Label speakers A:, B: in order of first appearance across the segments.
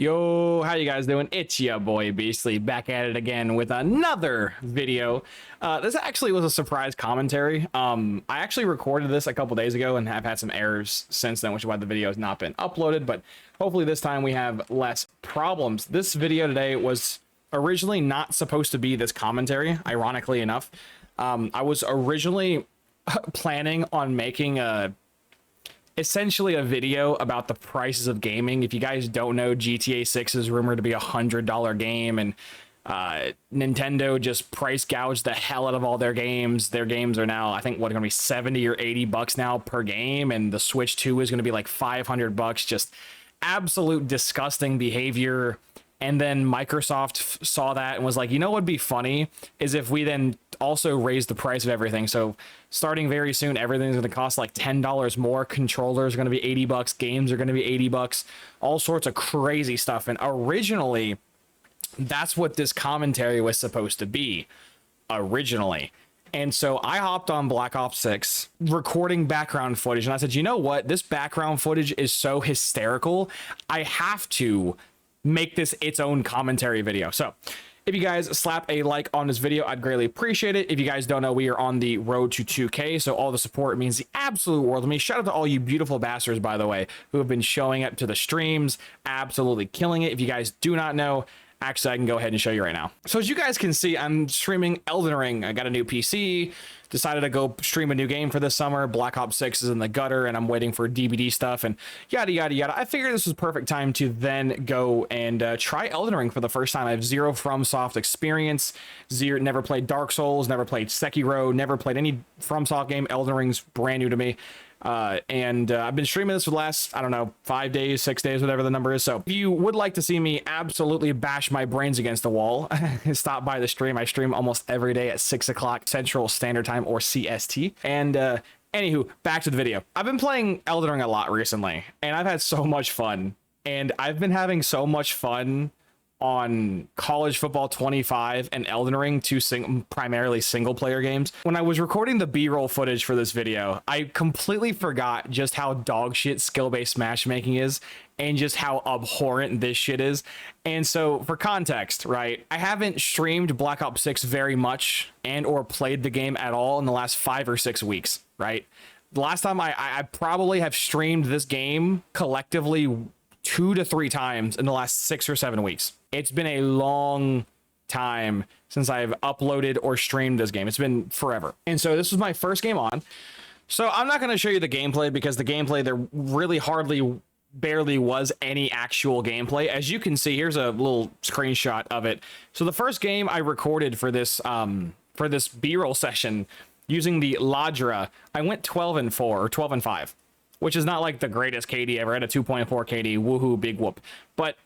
A: Yo, how you guys doing? It's your boy Beastly back at it again with another video. This actually was a surprise commentary. I actually recorded this a couple days ago and have had some errors since then, which is why the video has not been uploaded, but hopefully this time we have less problems. This video today was originally not supposed to be this commentary, ironically enough. I was originally planning on making essentially a video about the prices of gaming. If you guys don't know, GTA 6 is rumored to be $100 game, and Nintendo just price gouged the hell out of all their games. Their games are now, I think, what, gonna be 70 or 80 bucks now per game, and the Switch 2 is gonna be like 500 bucks. Just absolute disgusting behavior. And then Microsoft saw that and was like, you know what would be funny is if we then also raise the price of everything. So starting very soon, everything's going to cost like $10 more. Controllers are going to be 80 bucks. Games are going to be 80 bucks. All sorts of crazy stuff. And originally, that's what this commentary was supposed to be originally. And so I hopped on Black Ops 6 recording background footage. And I said, you know what? This background footage is so hysterical. I have to make this its own commentary video. So if you guys slap a like on this video, I'd greatly appreciate it. If you guys don't know, we are on the road to 2K, so all the support means the absolute world to me. Shout out to all you beautiful bastards, by the way, who have been showing up to the streams, absolutely killing it. If you guys do not know, actually, I can go ahead and show you right now. So as you guys can see, I'm streaming Elden Ring. I got a new PC, decided to go stream a new game for this summer. Black Ops 6 is in the gutter, and I'm waiting for DVD stuff and yada, yada, yada. I figured this was perfect time to then go and try Elden Ring for the first time. I have zero FromSoft experience, never played Dark Souls, never played Sekiro, never played any FromSoft game. Elden Ring's brand new to me. I've been streaming this for the last, I don't know, 5 days, 6 days, whatever the number is. So if you would like to see me absolutely bash my brains against the wall, stop by the stream. I stream almost every day at 6 o'clock Central Standard Time, or CST. And anywho, back to the video. I've been playing Elden Ring a lot recently, and I've had so much fun. And I've been having so much fun on College Football 25 and Elden Ring, two primarily single player games. When I was recording the B-roll footage for this video, I completely forgot just how dog shit skill-based matchmaking is and just how abhorrent this shit is. And so for context, right, I haven't streamed Black Ops 6 very much and or played the game at all in the last 5 or 6 weeks, right? The last time I probably have streamed this game collectively 2 to 3 times in the last 6 or 7 weeks. It's been a long time since I've uploaded or streamed this game. It's been forever. And so this was my first game on. So I'm not going to show you the gameplay, because the gameplay, there really barely was any actual gameplay. As you can see, here's a little screenshot of it. So the first game I recorded for this B-roll session using the Ladra, I went 12-4 or 12-5. Which is not like the greatest KD ever. I had a 2.4 KD, woohoo, big whoop. But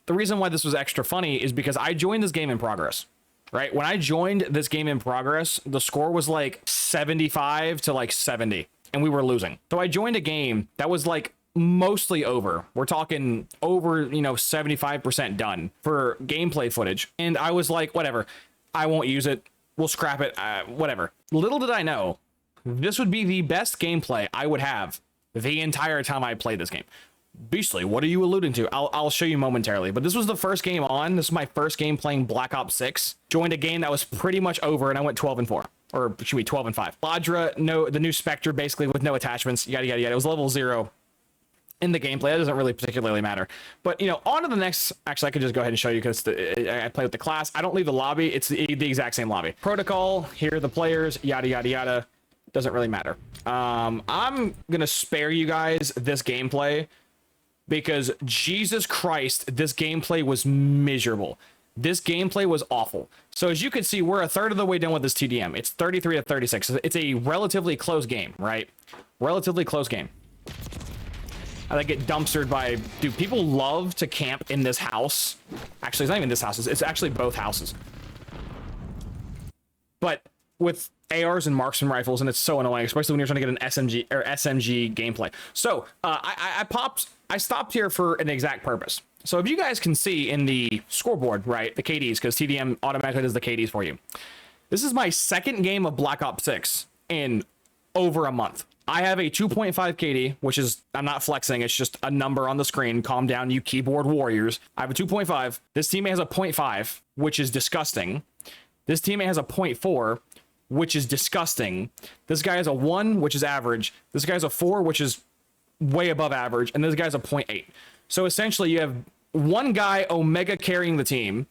A: the reason why this was extra funny is because I joined this game in progress, right? When I joined this game in progress, the score was like 75 to like 70, and we were losing. So I joined a game that was like mostly over. We're talking over, 75% done for gameplay footage. And I was like, whatever, I won't use it. We'll scrap it, whatever. Little did I know, this would be the best gameplay I would have the entire time I played this game. Beastly, what are you alluding to? I'll show you momentarily, but this was the first game on. This is my first game playing Black Ops 6. Joined a game that was pretty much over, and I went 12-4. Or should be 12-5. Ladra, the new Spectre, basically, with no attachments, yada, yada, yada. It was level 0 in the gameplay. That doesn't really particularly matter. But, on to the next. Actually, I could just go ahead and show you, because I play with the class. I don't leave the lobby. It's the exact same lobby. Protocol, here are the players, yada, yada, yada. Doesn't really matter. I'm gonna spare you guys this gameplay, because Jesus Christ, this gameplay was miserable. This gameplay was awful. So as you can see, we're a third of the way done with this TDM. It's 33 to 36. It's a relatively close game, right? Relatively close game. I get dumpstered by, dude, people love to camp in this house. Actually, it's not even this house. It's actually both houses. But with ARs and marksman rifles, and it's so annoying, especially when you're trying to get an SMG or SMG gameplay. So I stopped here for an exact purpose. So if you guys can see in the scoreboard, right, the KDs, because TDM automatically does the KDs for you. This is my second game of Black Ops 6 in over a month. I have a 2.5 KD, which is, I'm not flexing, it's just a number on the screen. Calm down, you keyboard warriors. I have a 2.5. This teammate has a 0.5, which is disgusting. This teammate has a 0.4, which is disgusting. This guy has a 1, which is average. This guy has a 4, which is way above average. And this guy's a 0.8. So essentially you have one guy omega carrying the team,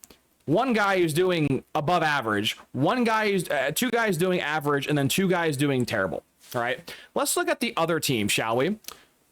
A: one guy who's doing above average, one guy who's two guys doing average, and then two guys doing terrible. All right, let's look at the other team, shall we?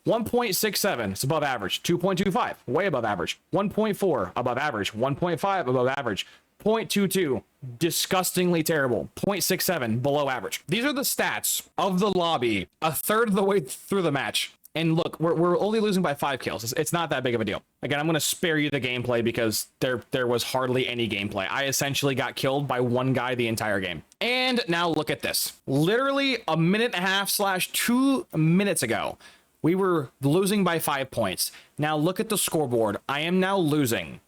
A: 1.67, it's above average. 2.25, way above average. 1.4, above average. 1.5, above average. 0.22, disgustingly terrible. 0.67, below average. These are the stats of the lobby a third of the way through the match. And look, we're only losing by 5 kills. It's not that big of a deal. Again, I'm going to spare you the gameplay because there was hardly any gameplay. I essentially got killed by one guy the entire game. And now look at this. Literally a minute and a half / 2 minutes ago, we were losing by 5 points. Now look at the scoreboard. I am now losing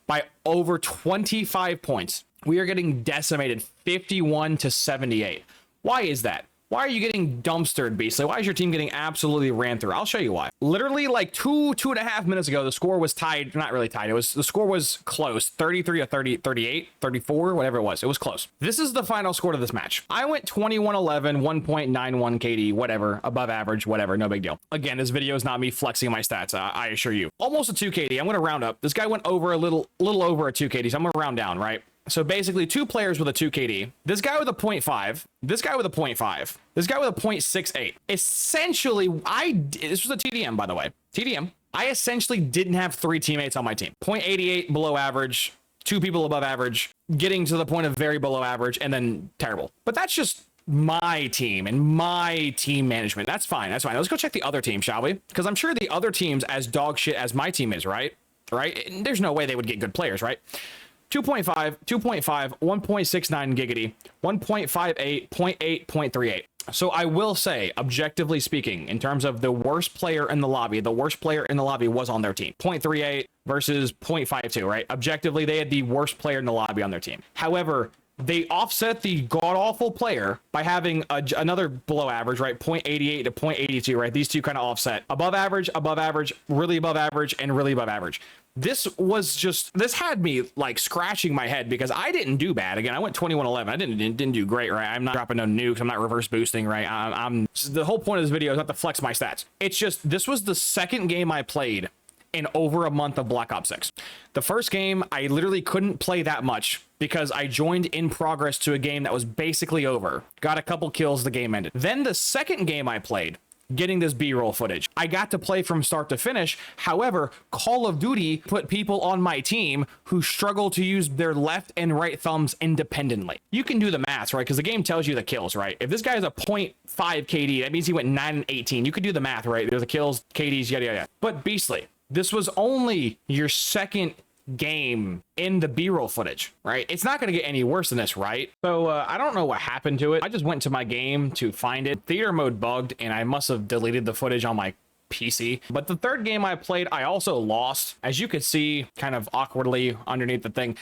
A: by over 25 points. We are getting decimated 51-78. Why is that? Why are you getting dumpstered, Beastly? Why is your team getting absolutely ran through? I'll show you why. Literally like two and a half minutes ago, the score was tied. Not really tied. The score was close. 33-30, 38, 34, whatever it was. It was close. This is the final score to this match. I went 21-11, 1.91 KD, whatever, above average, whatever, no big deal. Again, this video is not me flexing my stats. I assure you. Almost a 2 KD. I'm going to round up. This guy went over a little over a 2 KD. So I'm going to round down, right? So basically 2 players with a 2 KD, this guy with a 0.5, this guy with a 0.5, this guy with a 0.68. Essentially, this was a TDM, by the way. TDM. I essentially didn't have 3 teammates on my team. 0.88 below average, 2 people above average, getting to the point of very below average, and then terrible. But that's just my team and my team management. That's fine. That's fine. Let's go check the other team, shall we? Because I'm sure the other team's as dog shit as my team is, right? Right? There's no way they would get good players, right? 2.5, 2.5, 1.69 giggity, 1.58, 0.8, 0.38. So I will say, objectively speaking, in terms of the worst player in the lobby, the worst player in the lobby was on their team. 0.38 versus 0.52, right? Objectively, they had the worst player in the lobby on their team. However, they offset the god-awful player by having another below average, right? 0.88 to 0.82, right? These two kind of offset. Above average, really above average, and really above average. This had me like scratching my head because I didn't do bad. Again, I went 21-11. I didn't do great, right? I'm not dropping no nukes. I'm not reverse boosting, right? The whole point of this video is not to flex my stats. It's just, this was the second game I played in over a month of Black Ops 6. The first game, I literally couldn't play that much because I joined in progress to a game that was basically over. Got a couple kills, the game ended. Then the second game I played, getting this B-roll footage, I got to play from start to finish. However, Call of Duty put people on my team who struggle to use their left and right thumbs independently. You can do the math, right? Because the game tells you the kills, right? If this guy has a 0.5 KD, that means he went 9-18. You could do the math, right? There's the kills, KDs, yada, yada. But Beastly, this was only your second game in the B-roll footage, right? It's not going to get any worse than this, right? So I don't know what happened to it. I just went to my game to find it. Theater mode bugged and I must have deleted the footage on my PC. But the third game I played, I also lost. As you could see kind of awkwardly underneath the thing,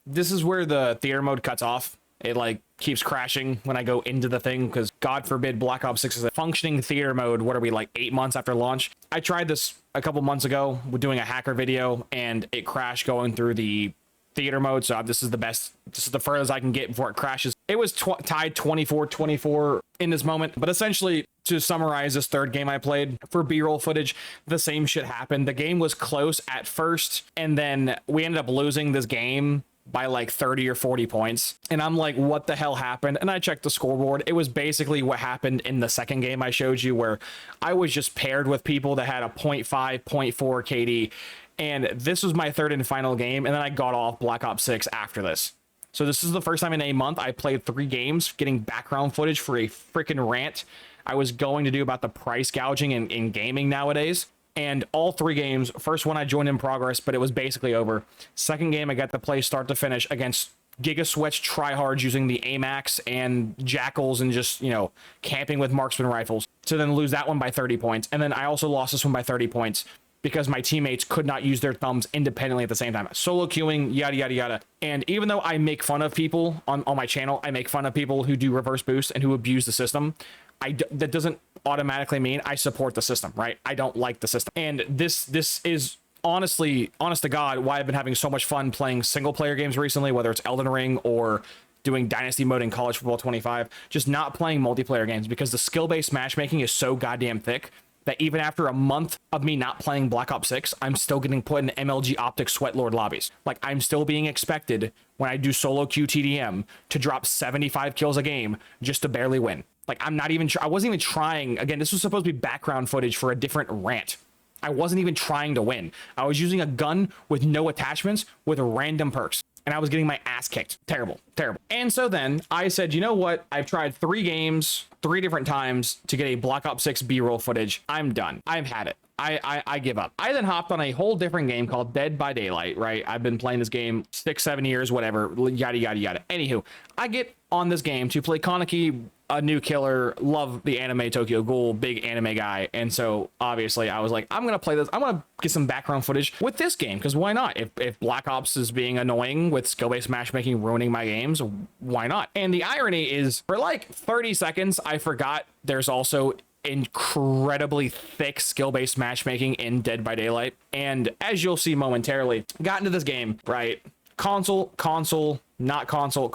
A: this is where the theater mode cuts off. It like keeps crashing when I go into the thing because God forbid Black Ops 6 is a functioning theater mode. What are we, like 8 months after launch? I tried this a couple months ago with doing a hacker video and it crashed going through the theater mode. So this is the furthest I can get before it crashes. It was tied 24-24 in this moment. But essentially, to summarize this third game I played for B-roll footage, the same shit happened. The game was close at first and then we ended up losing this game by like 30 or 40 points. And I'm like, what the hell happened? And I checked the scoreboard. It was basically what happened in the second game I showed you, where I was just paired with people that had a 0.5, 0.4 KD. And this was my third and final game. And then I got off Black Ops 6 after this. So this is the first time in a month I played 3 games, getting background footage for a freaking rant I was going to do about the price gouging in gaming nowadays. And all 3 games, first one I joined in progress, but it was basically over. Second game, I got to play start to finish against Giga Sweats tryhards using the AMAX and Jackals and just, you know, camping with marksman rifles. To then lose that one by 30 points. And then I also lost this one by 30 points because my teammates could not use their thumbs independently at the same time. Solo queuing, yada, yada, yada. And even though I make fun of people on my channel, I make fun of people who do reverse boost and who abuse the system. That doesn't automatically mean I support the system, right? I don't like the system. And this is honestly, honest to God, why I've been having so much fun playing single player games recently, whether it's Elden Ring or doing Dynasty mode in College Football 25, just not playing multiplayer games, because the skill-based matchmaking is so goddamn thick that even after a month of me not playing Black Ops 6, I'm still getting put in MLG Optic Sweatlord lobbies. Like, I'm still being expected when I do solo queue TDM to drop 75 kills a game just to barely win. Like, I'm not even, I wasn't even trying. Again, this was supposed to be background footage for a different rant. I wasn't even trying to win. I was using a gun with no attachments with random perks, and I was getting my ass kicked. Terrible, terrible. And so then I said, you know what? I've tried 3 games, 3 different times to get a Black Ops 6 B-roll footage. I'm done. I've had it. I give up. I then hopped on a whole different game called Dead by Daylight, right? I've been playing this game 6-7 years, whatever, yada, yada, yada. Anywho, I get on this game to play Kaneki, a new killer, love the anime Tokyo Ghoul, big anime guy. And so obviously I was like, I'm going to play this. I want to get some background footage with this game, because why not? If Black Ops is being annoying with skill-based matchmaking ruining my games, why not? And the irony is, for like 30 seconds, I forgot there's also incredibly thick skill-based matchmaking in Dead by Daylight. And as you'll see momentarily, got into this game, right? Console, not console.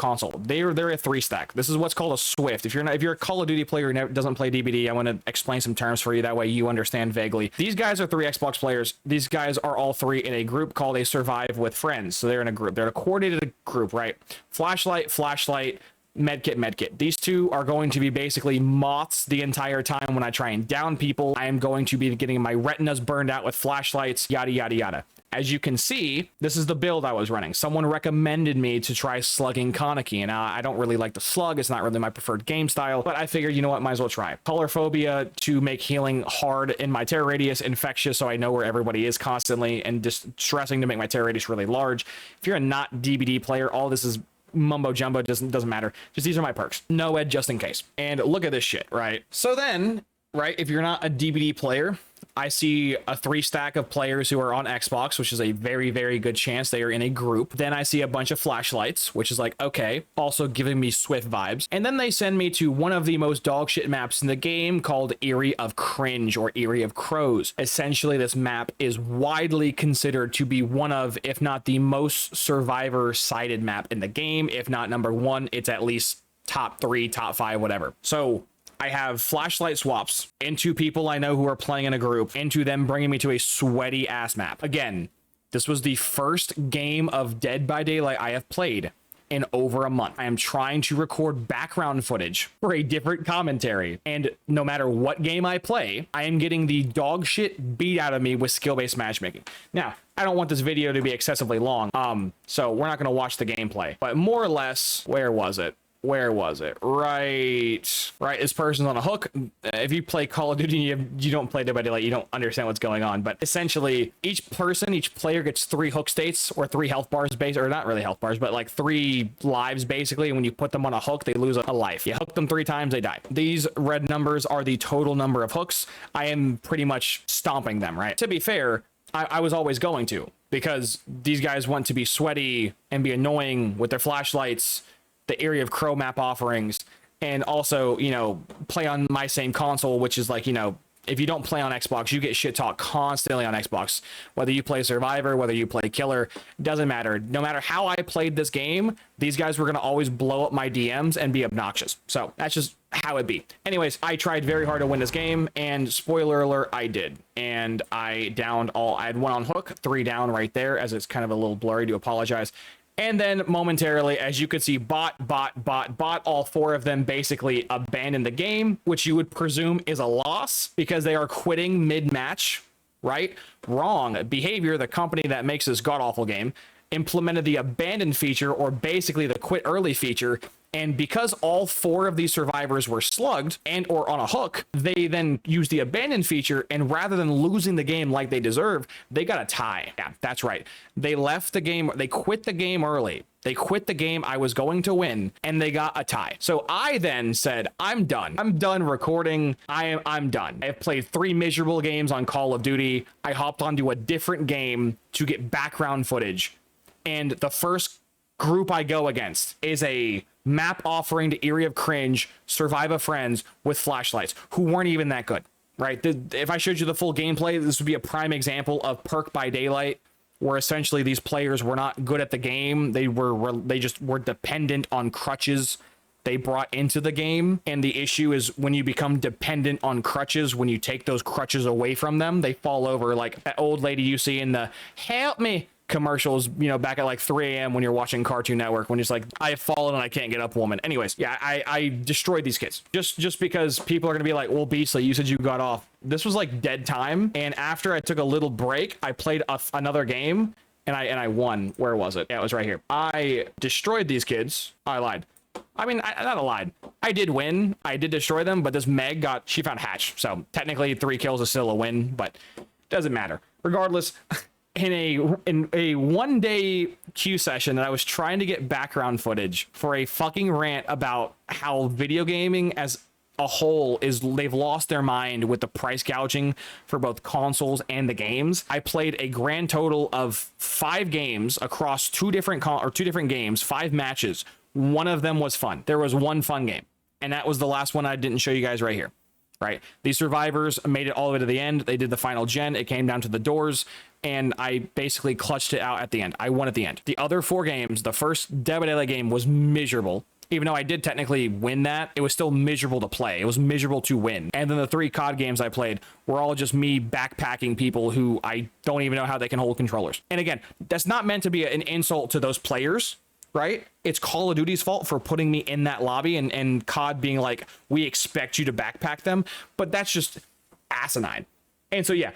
A: They're a 3-stack. This is what's called a Swift. If you're a Call of Duty player who doesn't play DBD, I want to explain some terms for you, that way you understand vaguely. These guys are 3 Xbox players. These guys are all 3 in a group called a Survive with Friends. So they're in a group. They're a coordinated group, right? Flashlight, medkit. These 2 are going to be basically moths the entire time when I try and down people. I am going to be getting my retinas burned out with flashlights, yada, yada, yada. As you can see, this is the build I was running. Someone recommended me to try slugging Kaneki, and I don't really like the slug. It's not really my preferred game style, but I figured, you know what, might as well try. Color phobia to make healing hard in my terror radius, infectious so I know where everybody is constantly, and just stressing to make my terror radius really large. If you're a not DBD player, all this is mumbo jumbo, doesn't matter. Just these are my perks. No ed just in case. And look at this shit, right? So then, right, if you're not a DBD player, I see a 3-stack of players who are on Xbox, which is a very, very good chance they are in a group. Then I see a bunch of flashlights, which is like, okay, also giving me Swift vibes. And then they send me to one of the most dogshit maps in the game called Eyrie of Cringe, or Eyrie of Crows. Essentially, this map is widely considered to be one of, if not the most survivor-sided map in the game. If not number 1, it's at least top 3, top 5, whatever. So I have flashlight swaps into people I know who are playing in a group, into them bringing me to a sweaty ass map. Again, this was the first game of Dead by Daylight I have played in over a month. I am trying to record background footage for a different commentary, and no matter what game I play, I am getting the dog shit beat out of me with skill-based matchmaking. Now, I don't want this video to be excessively long, so we're not going to watch the gameplay, but more or less, where was it? Right, this person's on a hook. If you play Call of Duty, you don't play Dead by Daylight, you don't understand what's going on. But essentially, each player gets 3 hook states, or 3 health bars, or not really health bars, but like 3 lives basically. And when you put them on a hook, they lose a life. You hook them 3 times, they die. These red numbers are the total number of hooks. I am pretty much stomping them, right? To be fair, I was always going to, because these guys want to be sweaty and be annoying with their flashlights, the Eyrie of Crow map offerings, and also, you know, play on my same console, which is like, you know, if you don't play on Xbox, you get shit talk constantly on Xbox. Whether you play Survivor, whether you play Killer, doesn't matter. No matter how I played this game, these guys were going to always blow up my DMs and be obnoxious. So that's just how it be. Anyways, I tried very hard to win this game, and spoiler alert, I did. And I downed I had 1 on hook, 3 down right there, as it's kind of a little blurry, to apologize. And then momentarily, as you could see, bot, all 4 of them basically abandoned the game, which you would presume is a loss because they are quitting mid-match, right? Wrong behavior. The company that makes this god-awful game implemented the abandon feature, or basically the quit early feature. And because all 4 of these survivors were slugged and or on a hook, they then used the abandon feature, and rather than losing the game like they deserve, they got a tie. Yeah, that's right. They left the game. They quit the game early. They quit the game I was going to win, and they got a tie. So I then said, I'm done. I'm done recording. I'm done. I have played 3 miserable games on Call of Duty. I hopped onto a different game to get background footage. And the first group I go against is a map offering to Eerie of Cringe, Survive a Friends with flashlights who weren't even that good, right? If I showed you the full gameplay, this would be a prime example of Perk by Daylight, where essentially these players were not good at the game. They just were dependent on crutches they brought into the game. And the issue is when you become dependent on crutches, when you take those crutches away from them, they fall over, like that old lady you see in the help me commercials, you know, back at like 3 a.m. when you're watching Cartoon Network, when it's like, I have fallen and I can't get up, woman. Anyways, yeah, I destroyed these kids just because people are gonna be like, well, Beastly, you said you got off. This was like dead time, and after I took a little break, I played another game and I won. Where was it? Yeah, it was right here. I destroyed these kids. I lied. I mean, I not lied. I did win. I did destroy them, but this Meg she found Hatch. So technically 3 kills is still a win, but doesn't matter. Regardless, in a 1-day queue session that I was trying to get background footage for a fucking rant about how video gaming as a whole they've lost their mind with the price gouging for both consoles and the games. I played a grand total of 5 games across 2 different games, 5 matches. One of them was fun. There was one fun game, and that was the last one I didn't show you guys right here. Right, these survivors made it all the way to the end. They did the final gen. It came down to the doors, and I basically clutched it out at the end. I won at the end. The other 4 games, the first Dead by Daylight game was miserable. Even though I did technically win that, it was still miserable to play. It was miserable to win. And then the 3 COD games I played were all just me backpacking people who I don't even know how they can hold controllers. And again, that's not meant to be an insult to those players, right? It's Call of Duty's fault for putting me in that lobby and COD being like, we expect you to backpack them, but that's just asinine. And so yeah,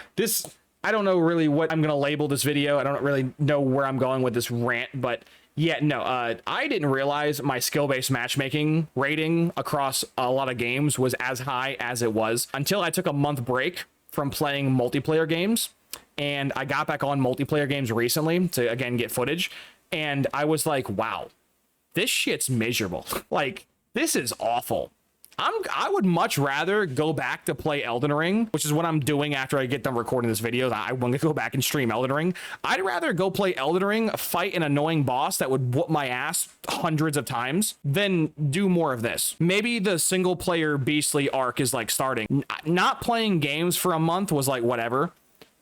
A: I don't know really what I'm gonna label this video. I don't really know where I'm going with this rant, but yeah, no, I didn't realize my skill-based matchmaking rating across a lot of games was as high as it was until I took a month break from playing multiplayer games, and I got back on multiplayer games recently to again get footage. And I was like, wow, this shit's miserable. Like, this is awful. I would much rather go back to play Elden Ring, which is what I'm doing after I get done recording this video. I want to go back and stream Elden Ring. I'd rather go play Elden Ring, fight an annoying boss that would whoop my ass hundreds of times, than do more of this. Maybe the single player Beastly arc is like starting. Not playing games for a month was like whatever,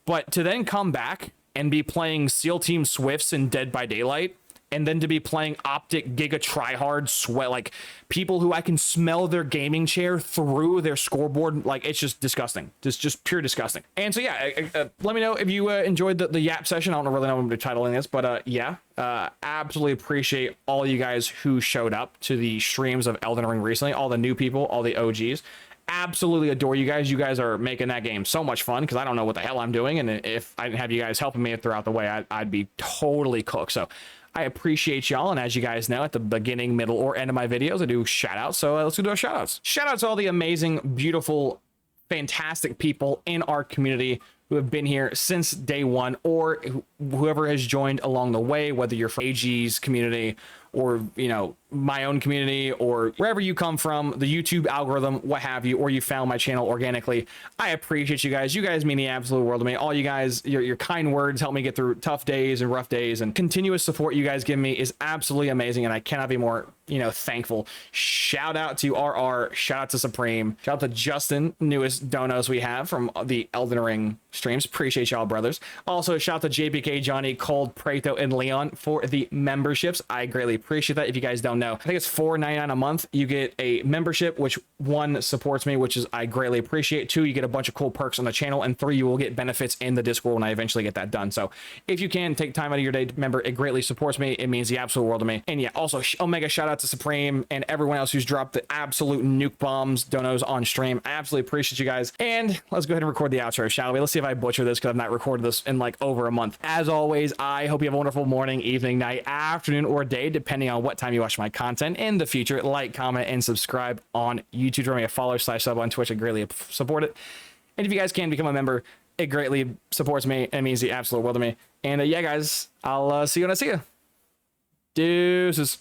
A: but to then come back and be playing SEAL Team Swifts and Dead by Daylight, and then to be playing Optic Giga Tryhard Sweat, like people who I can smell their gaming chair through their scoreboard, like it's just disgusting, just pure disgusting. And so yeah, let me know if you enjoyed the yap session. I don't really know what I'm titling this, but yeah, absolutely appreciate all you guys who showed up to the streams of Elden Ring recently, all the new people, all the OGs. Absolutely adore you guys. You guys are making that game so much fun because I don't know what the hell I'm doing, and if I didn't have you guys helping me throughout the way, I'd be totally cooked. So I appreciate y'all, and as you guys know, at the beginning, middle, or end of my videos, I do shout outs. So let's do our shout outs. Shout outs to all the amazing, beautiful, fantastic people in our community who have been here since day one, or whoever has joined along the way, whether you're from AG's community or, you know, my own community, or wherever you come from, the YouTube algorithm, what have you, or you found my channel organically. I appreciate you guys. You guys mean the absolute world to me. All you guys, your kind words help me get through tough days and rough days, and continuous support you guys give me is absolutely amazing, and I cannot be more, you know, thankful. Shout out to RR, shout out to Supreme, shout out to Justin, newest donos we have from the Elden Ring streams. Appreciate y'all, brothers. Also, shout out to JPK, Johnny, Cold, Preto, and Leon for the memberships. I greatly appreciate that. If you guys don't know, I think it's $4.99 a month. You get a membership, which 1 supports me, which is I greatly appreciate. 2, you get a bunch of cool perks on the channel, and 3, you will get benefits in the Discord when I eventually get that done. So if you can take time out of your day to member, it greatly supports me. It means the absolute world to me. And yeah, also Omega, shout out to Supreme and everyone else who's dropped the absolute nuke bombs donos on stream. I absolutely appreciate you guys. And let's go ahead and record the outro, shall we? Let's see if I butcher this because I've not recorded this in like over a month. As always, I hope you have a wonderful morning, evening, night, afternoon, or day, depending on what time you watch my content in the future. Like, comment, and subscribe on YouTube. Remember to follow/sub on Twitch. I greatly support it. And if you guys can become a member, it greatly supports me and means the absolute world to me. And yeah, guys, I'll see you when I see you. Deuces.